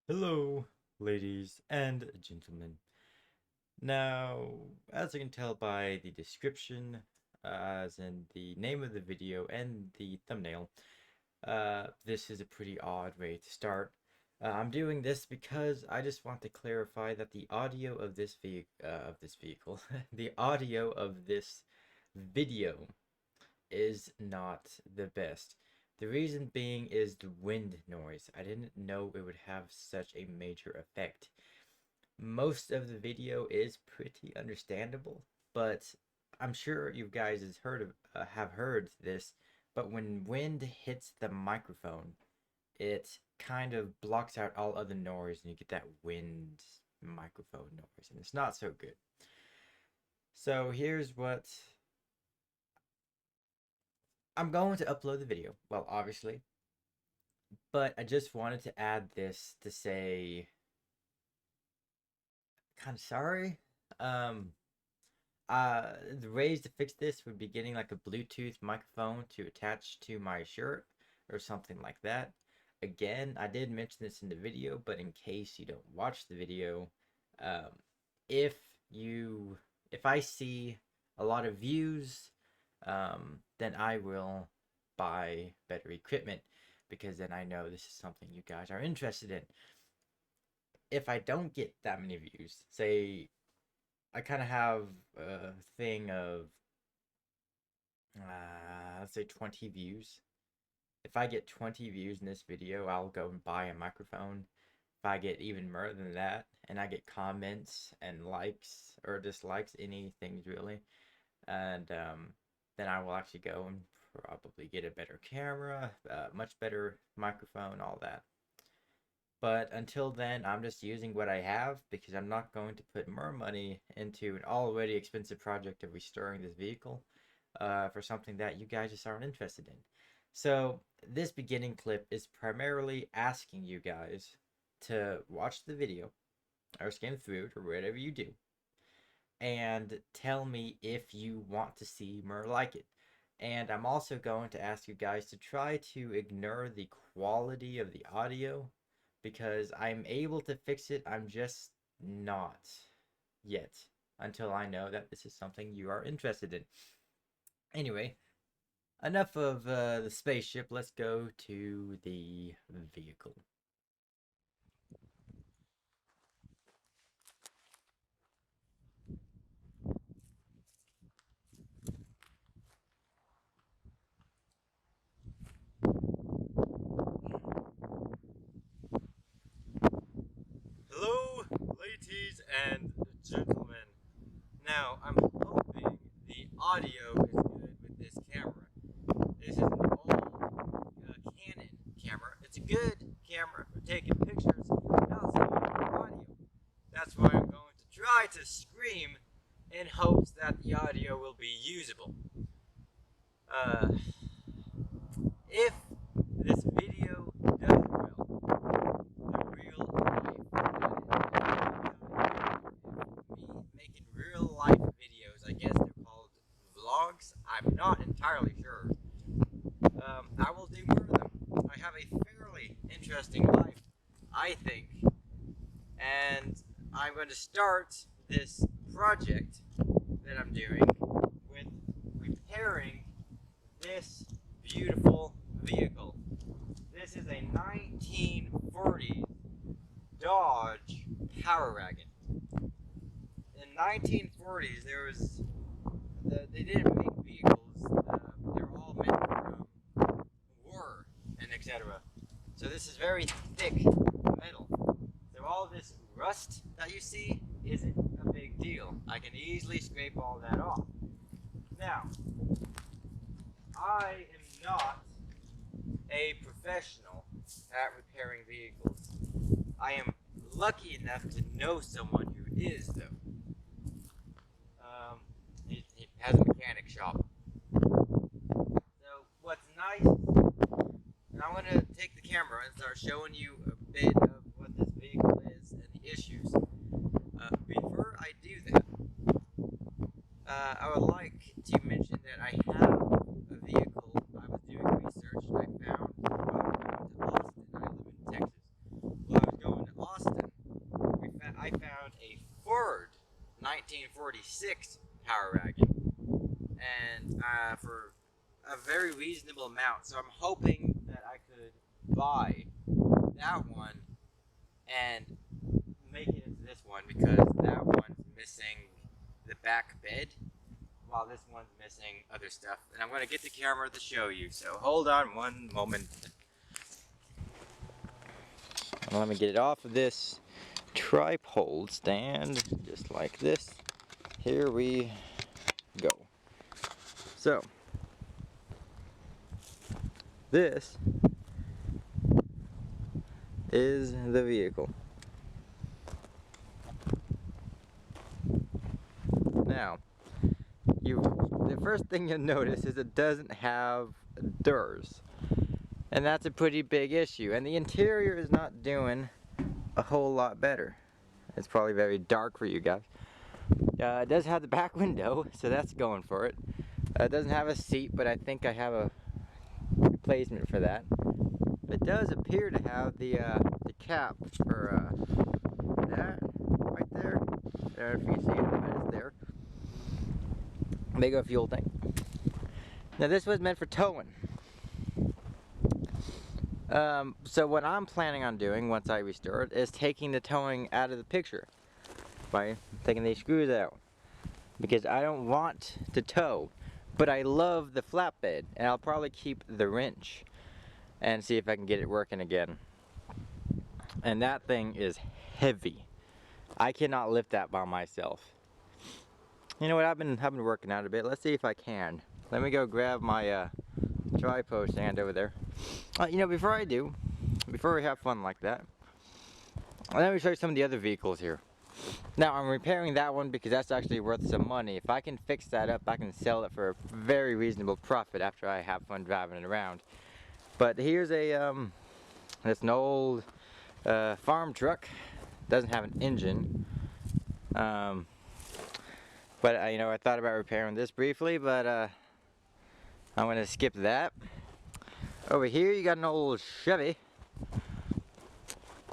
Hello, ladies and gentlemen. Now, as you can tell by the description, as in the name of the video and the thumbnail, this is a pretty odd way to start. I'm doing this because I just want to clarify that the audio of this vehicle, the audio of this video is not the best. The reason being is the wind noise. I didn't know it would have such a major effect. Most of the video is pretty understandable, but I'm sure you guys have heard this, but when wind hits the microphone, it kind of blocks out all other noise and you get that wind microphone noise, and it's not so good. So here's what I'm going to upload the video. Well, obviously, but I just wanted to add this to say kind of sorry. Um, the ways to fix this would be getting like a Bluetooth microphone to attach to my shirt or something like that. Again, I did mention this in the video, but in case you don't watch the video, um, if you if I see a lot of views, then I will buy better equipment because then I know this is something you guys are interested in. If I don't get that many views, say I kind of have a thing of let's say 20 views. If I get 20 views in this video, I'll go and buy a microphone. If I get even more than that, and I get comments and likes or dislikes, anything really, and then I will actually go and probably get a better camera, much better microphone, all that. But until then, I'm just using what I have because I'm not going to put more money into an already expensive project of restoring this vehicle for something that you guys just aren't interested in. So this beginning clip is primarily asking you guys to watch the video or skim through it or whatever you do and tell me if you want to see more like it. And I'm also going to ask you guys to try to ignore the quality of the audio because I'm able to fix it. I'm just not yet until I know that this is something you are interested in. Anyway, enough of the spaceship. Let's go to the vehicle. Hello, ladies and gentlemen. Now, I'm hoping the audio is good with this camera. This is an old Canon camera. It's a good camera for taking pictures, not so good for audio. That's why I'm going to try to scream in hopes that the audio will be usable. Uh, if this video does well, the real me making real life videos, I guess they're called vlogs. I'm not entirely sure. I will do more of them. I have a fairly interesting life, I think, and I'm going to start this project that I'm doing with repairing this beautiful vehicle. This is a 1940s Dodge PowerWagon. In 1940s, they didn't make vehicles. They were all meant for war and etc. So this is very thick metal. So all this rust that you see isn't a big deal. I can easily scrape all that off. Now, I am not a professional at repairing vehicles. I am lucky enough to know someone who is, though. He has a mechanic shop. So what's nice, and I'm going to take the camera and start showing you a bit of what this vehicle is and the issues. Before I do that, I would like to mention that I have a vehicle. I was doing research and I found while I was going to Austin. I live in Texas. While I was going to I found a Ford 1946 PowerWagon, and for a very reasonable amount. So I'm hoping that I could buy that one and make it into this one, because that one's missing the back bed, while this one's missing other stuff. And I'm going to get the camera to show you, so hold on one moment. Let me get it off of this tripod stand, just like this. Here we go. So, this is the vehicle. Now, the first thing you'll notice is it doesn't have doors, and that's a pretty big issue. And the interior is not doing a whole lot better. It's probably very dark for you guys. It does have the back window, so that's going for it. It doesn't have a seat, but I think I have a replacement for that. It does appear to have the cap for that right there. I don't know if you can see it, but it's there. Big old fuel tank. Now this was meant for towing. So what I'm planning on doing once I restore it is taking the towing out of the picture by taking these screws out, because I don't want to tow, but I love the flatbed, and I'll probably keep the wrench and see if I can get it working again. And that thing is heavy. I cannot lift that by myself. You know what, I've been working out a bit. Let's see if I can. Let me go grab my tripod stand over there. You know, before we have fun like that, let me show you some of the other vehicles here. Now, I'm repairing that one because that's actually worth some money. If I can fix that up, I can sell it for a very reasonable profit after I have fun driving it around. But here's it's an old farm truck. Doesn't have an engine. But you know, I thought about repairing this briefly, but I'm gonna skip that. Over here, you got an old Chevy.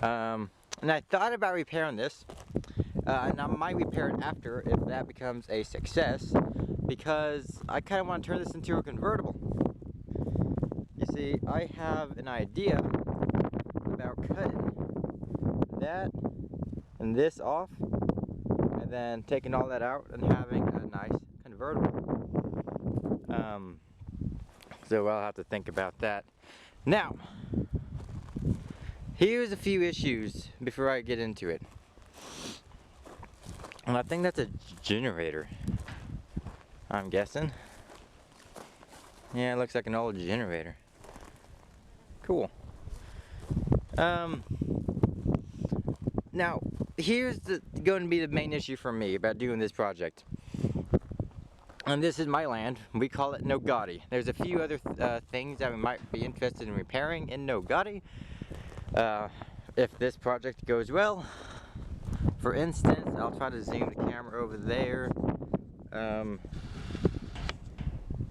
And I thought about repairing this. And I might repair it after if that becomes a success, because I kind of want to turn this into a convertible. You see, I have an idea about cutting that and this off, and then taking all that out and having a nice convertible. So I'll have to think about that. Now, here's a few issues before I get into it. And I think that's a generator, I'm guessing. Yeah, it looks like an old generator. Cool. Now, here's going to be the main issue for me about doing this project. And this is my land. We call it Nogati. There's a few other things that we might be interested in repairing in Nogati. If this project goes well, for instance, I'll try to zoom the camera over there.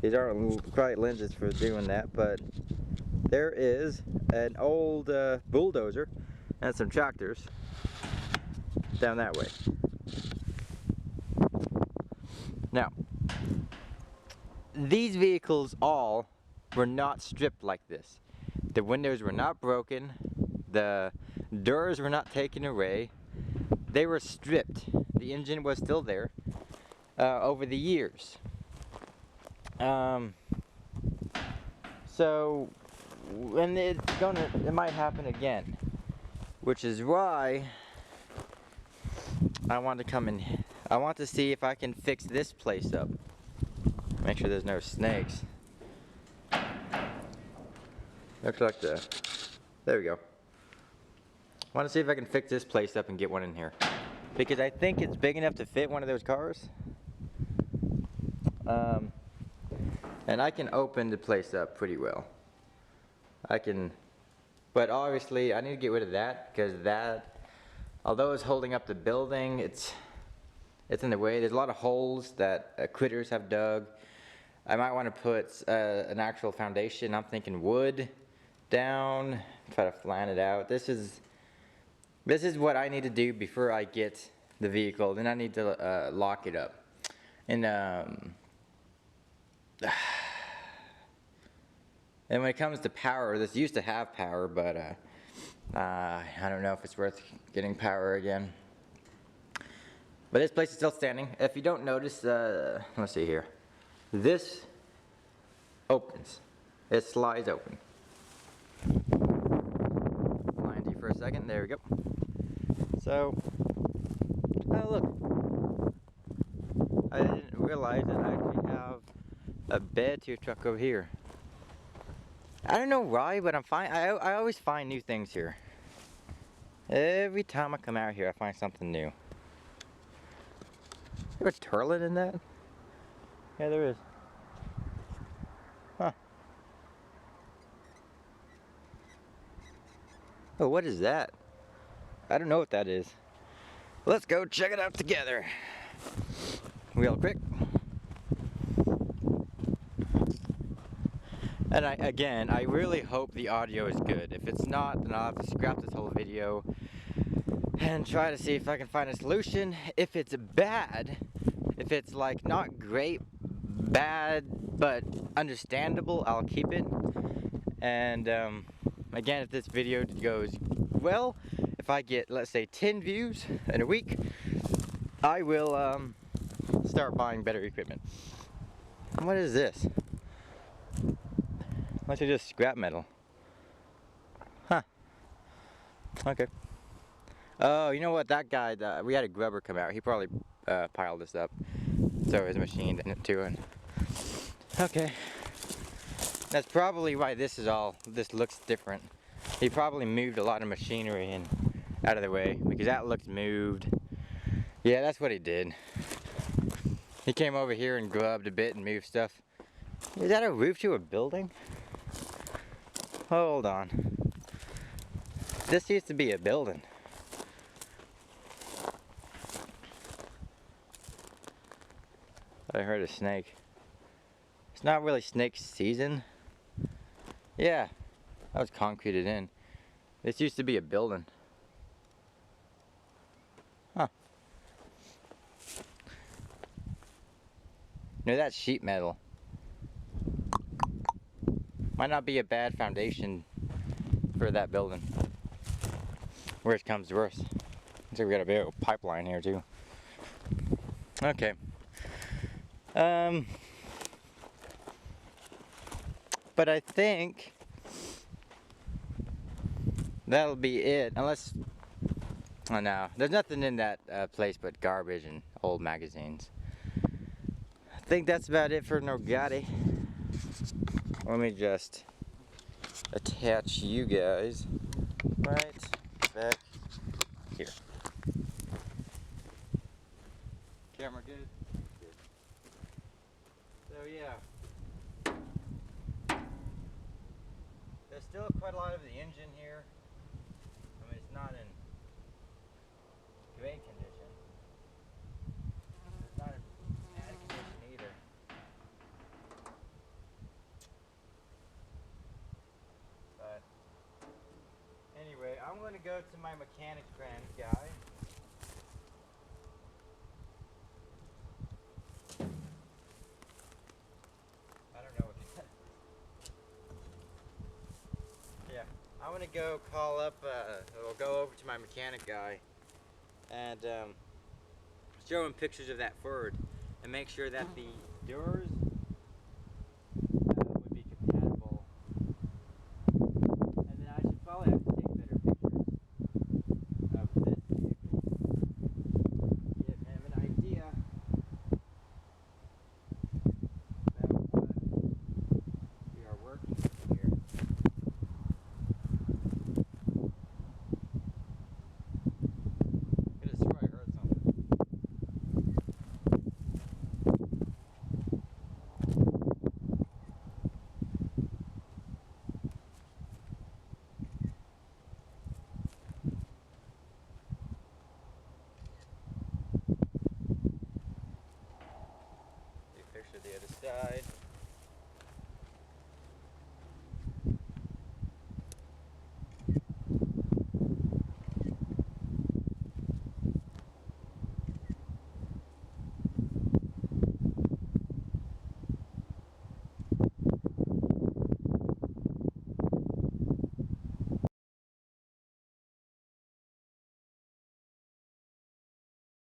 These aren't quite lenses for doing that, but there is an old bulldozer and some tractors down that way. Now, these vehicles all were not stripped like this. The windows were not broken, the doors were not taken away. They were stripped. The engine was still there over the years. So, and it might happen again, which is why I want to come in. I want to see if I can fix this place up. Make sure there's no snakes. Looks like there we go. I want to see if I can fix this place up and get one in here, because I think it's big enough to fit one of those cars. And I can open the place up pretty well. I can, but obviously I need to get rid of that, because that, although it's holding up the building, it's in the way. There's a lot of holes that critters have dug. I might want to put an actual foundation. I'm thinking wood down, try to flatten it out. This is This is what I need to do before I get the vehicle. Then I need to lock it up. And and when it comes to power, this used to have power, but I don't know if it's worth getting power again. But this place is still standing. If you don't notice, let's see here. This opens. It slides open. Line T for a second. There we go. So, oh look. I didn't realize that I actually have a bed to your truck over here. I don't know why, but I always find new things here. Every time I come out here, I find something new. There's turlet in that? Yeah, there is. Huh. Oh, what is that? I don't know what that is. Let's go check it out together. Real quick. And I really hope the audio is good. If it's not, then I'll have to scrap this whole video and try to see if I can find a solution. If it's bad, if it's like not great, bad, but understandable, I'll keep it. And again, if this video goes well, if I get, let's say, 10 views in a week, I will start buying better equipment. What is this? Must be just scrap metal. Huh. Okay. Oh, you know what? That guy, we had a grubber come out. He probably piled this up. So his machine in it too. And okay. That's probably why this looks different. He probably moved a lot of machinery and out of the way because that looks moved. Yeah, that's what he did. He came over here and grubbed a bit and moved stuff. Is that a roof to a building? Hold on. This used to be a building. I heard a snake. It's not really snake season. Yeah, that was concreted in. This used to be a building. Huh. You know, that's sheet metal. Might not be a bad foundation for that building. Worst comes to worst. So we got a big pipeline here too. Okay. But I think that'll be it. Unless, oh no, there's nothing in that place but garbage and old magazines. I think that's about it for Nogatti. Let me just attach you guys right back here. Camera good? Good. So yeah. There's still quite a lot of the engine here. I mean, it's not in great condition. It's not in bad condition either. But anyway, I'm going to go to my mechanic friend guy. I don't know what that is. Yeah, I'm going to go call up, we'll go over to my mechanic guy and show him pictures of that Ford and make sure that the doors